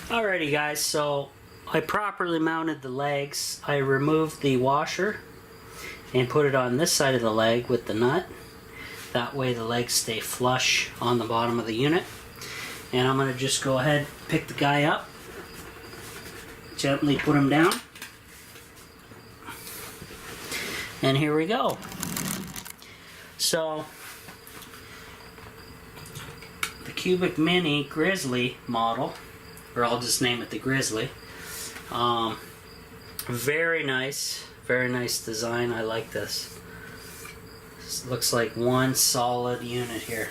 Alrighty guys, so I properly mounted the legs. I removed the washer and put it on this side of the leg with the nut. That way the legs stay flush on the bottom of the unit. And I'm going to just go ahead, pick the guy up, gently put him down. And here we go. So the Cubic Mini Grizzly model, or I'll just name it the Grizzly. Very nice design. I like this. This looks like one solid unit here.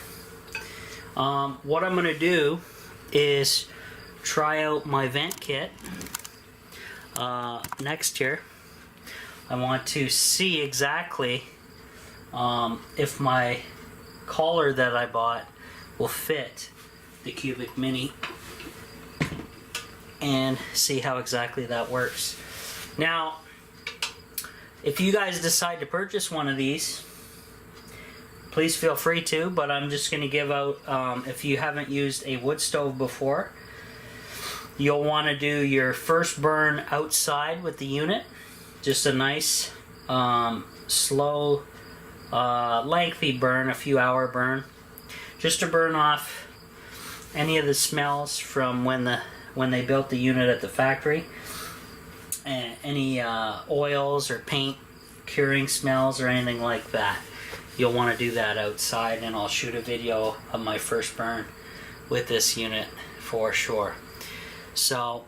What I'm going to do is try out my vent kit next here. I want to see exactly if my collar that I bought will fit the Cubic Mini and see how exactly that works. Now, if you guys decide to purchase one of these, please feel free to, but I'm just going to give out, if you haven't used a wood stove before, you'll want to do your first burn outside with the unit. Just a nice, slow, lengthy burn, a few hour burn, just to burn off any of the smells from when they built the unit at the factory, and any oils or paint curing smells or anything like that. You'll want to do that outside, and I'll shoot a video of my first burn with this unit for sure. So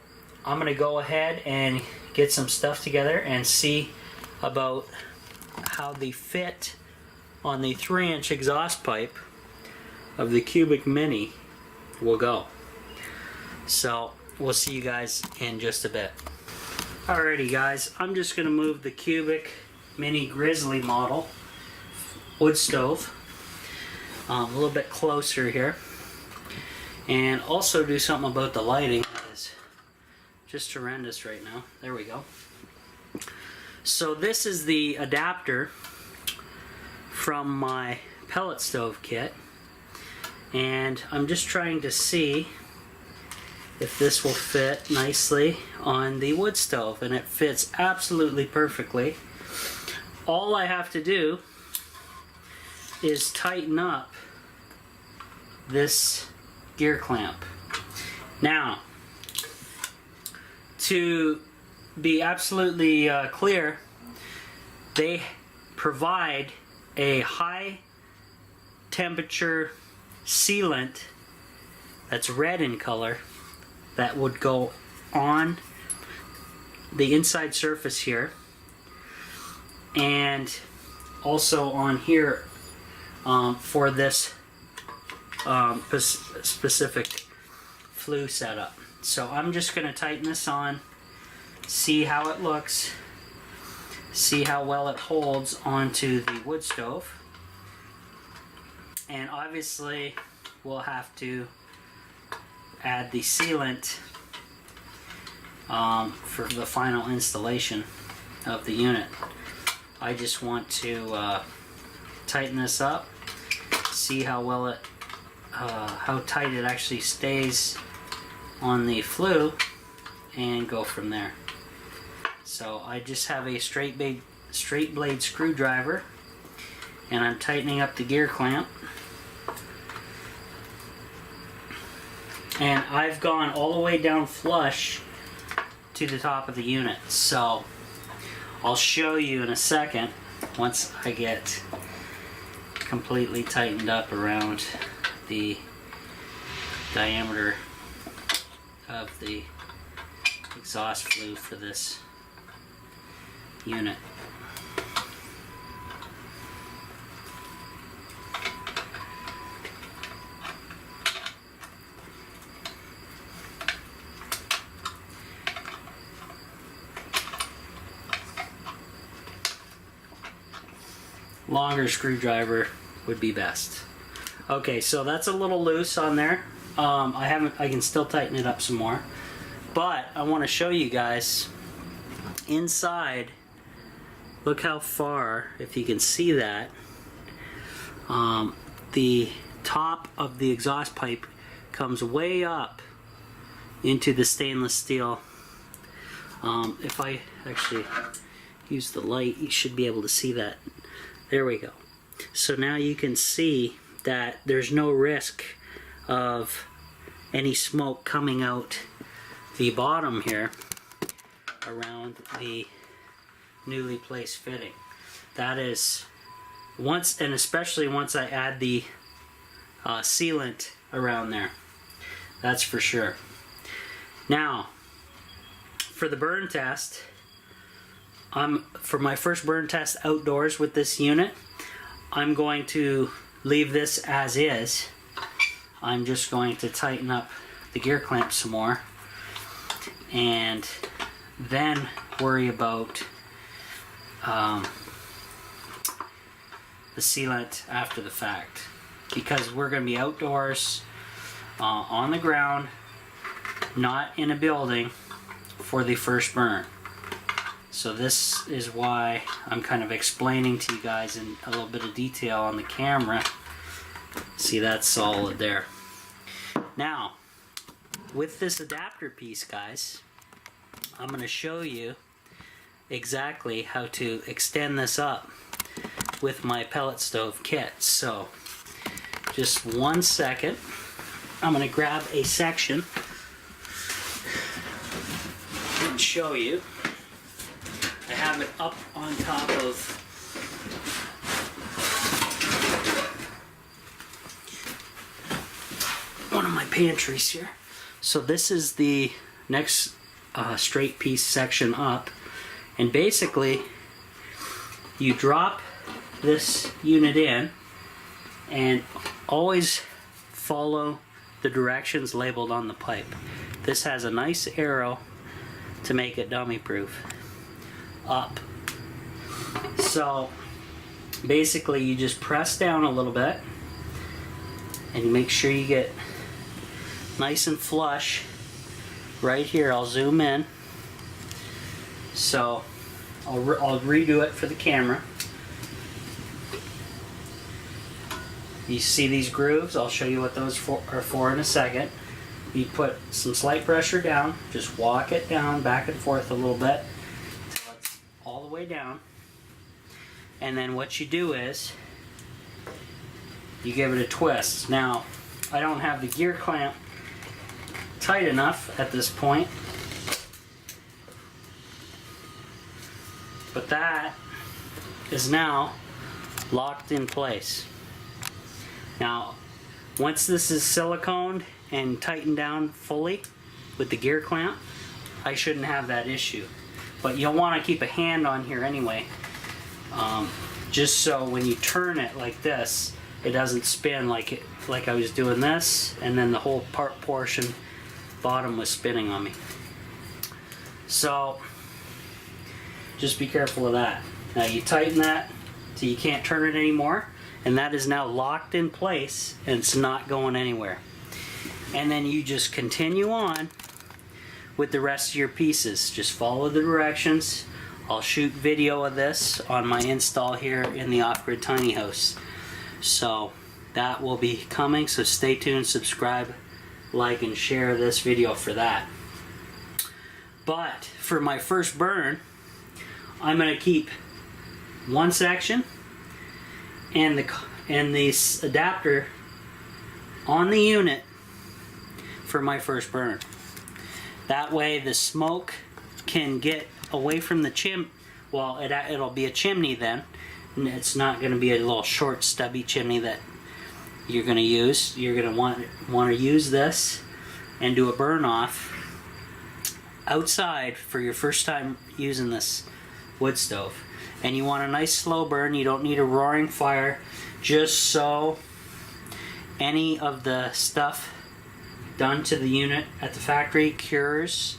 I'm going to go ahead and get some stuff together and see about how the fit on the 3-inch exhaust pipe of the Cubic Mini will go. So we'll see you guys in just a bit. Alrighty guys, I'm just going to move the Cubic Mini Grizzly model wood stove a little bit closer here, and also do something about the lighting. That is just horrendous right now. There we go. So this is the adapter from my pellet stove kit, and I'm just trying to see if this will fit nicely on the wood stove, and it fits absolutely perfectly. All I have to do is tighten up this gear clamp. Now, to be absolutely clear, they provide a high temperature sealant that's red in color that would go on the inside surface here, and also on here for this specific flue setup. So I'm just going to tighten this on, see how it looks, see how well it holds onto the wood stove, and obviously we'll have to add the sealant for the final installation of the unit. I just want to tighten this up, see how well it, how tight it actually stays on the flue, and go from there. So I just have a straight blade screwdriver, and I'm tightening up the gear clamp. And I've gone all the way down flush to the top of the unit. So I'll show you in a second once I get completely tightened up around the diameter of the exhaust flue for this unit. Longer screwdriver would be best. Okay, so that's a little loose on there. I can still tighten it up some more, but I want to show you guys inside. Look how far, if you can see that, the top of the exhaust pipe comes way up into the stainless steel. If I actually use the light, you should be able to see that. There we go. So now you can see that there's no risk of any smoke coming out the bottom here around the newly placed fitting. That is once, and especially once I add the sealant around there. That's for sure. Now, for the burn test, for my first burn test outdoors with this unit, I'm going to leave this as is. I'm just going to tighten up the gear clamp some more and then worry about the sealant after the fact, because we're going to be outdoors on the ground, not in a building, for the first burn. So this is why I'm kind of explaining to you guys in a little bit of detail on the camera. See, that's solid there. Now, with this adapter piece, guys, I'm going to show you exactly how to extend this up with my pellet stove kit. So, just 1 second. I'm going to grab a section and show you. I have it up on top of one of my pantries here. So this is the next straight piece section up, and basically you drop this unit in and always follow the directions labeled on the pipe. This has a nice arrow to make it dummy proof. Up. So basically you just press down a little bit and you make sure you get nice and flush right here. I'll zoom in, so I'll redo it for the camera. You see these grooves? I'll show you what those are for in a second. You put some slight pressure down, just walk it down back and forth a little bit until it's all the way down. And then what you do is you give it a twist. Now, I don't have the gear clamp tight enough at this point, but that is now locked in place. Now, once this is siliconed and tightened down fully with the gear clamp, I shouldn't have that issue. But you'll want to keep a hand on here anyway, just so when you turn it like this, it doesn't spin like I was doing this, and then the whole portion bottom was spinning on me. So just be careful of that. Now you tighten that so you can't turn it anymore, and that is now locked in place and it's not going anywhere. And then you just continue on with the rest of your pieces. Just follow the directions. I'll shoot video of this on my install here in the off-grid tiny house. So that will be coming, so stay tuned, subscribe, like, and share this video for that. But for my first burn, I'm going to keep one section and the adapter on the unit for my first burn. That way the smoke can get away from the well, it'll be a chimney then, and it's not going to be a little short stubby chimney that you're going to use. You're going to want to use this and do a burn off outside for your first time using this wood stove. And you want a nice slow burn. You don't need a roaring fire, just so any of the stuff done to the unit at the factory cures,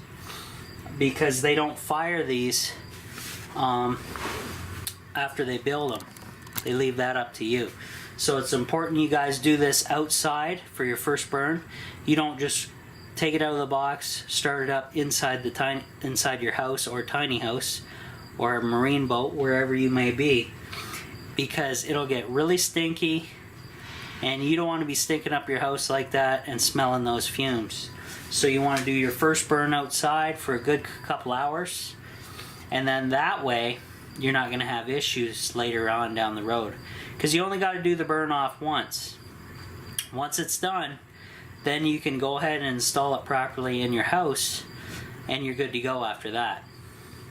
because they don't fire these after they build them. They leave that up to you. So it's important you guys do this outside for your first burn. You don't just take it out of the box, start it up inside your house or tiny house or a marine boat, wherever you may be, because it'll get really stinky, and you don't want to be stinking up your house like that and smelling those fumes. So you want to do your first burn outside for a good couple hours, and then that way you're not going to have issues later on down the road, because you only got to do the burn off once. Once it's done, then you can go ahead and install it properly in your house, and you're good to go after that.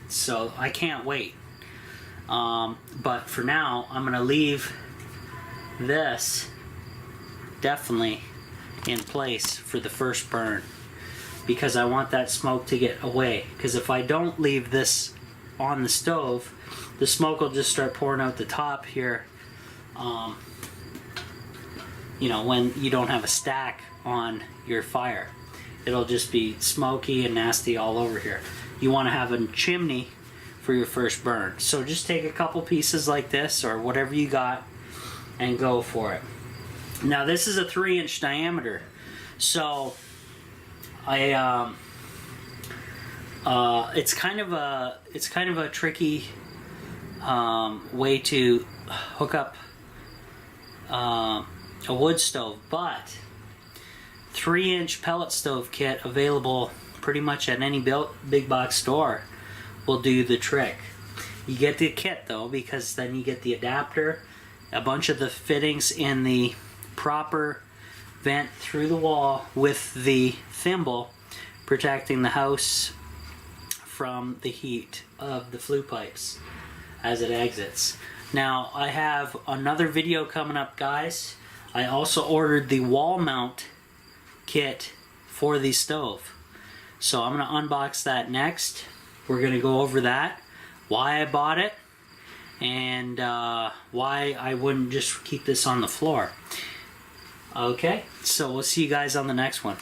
So I can't wait. But for now, I'm going to leave this definitely in place for the first burn, because I want that smoke to get away. Because if I don't leave this on the stove, the smoke will just start pouring out the top here, you know, when you don't have a stack on your fire. It'll just be smoky and nasty all over here. You want to have a chimney for your first burn. So just take a couple pieces like this or whatever you got and go for it. Now this is a 3-inch diameter, so it's kind of a tricky way to hook up a wood stove, but 3-inch pellet stove kit available pretty much at any big box store will do the trick. You get the kit though, because then you get the adapter, a bunch of the fittings in the proper vent through the wall with the thimble protecting the house from the heat of the flue pipes as it exits. Now I have another video coming up, guys. I also ordered the wall mount kit for the stove, so I'm going to unbox that next. We're going to go over that, why I bought it, and why I wouldn't just keep this on the floor. Okay, so we'll see you guys on the next one.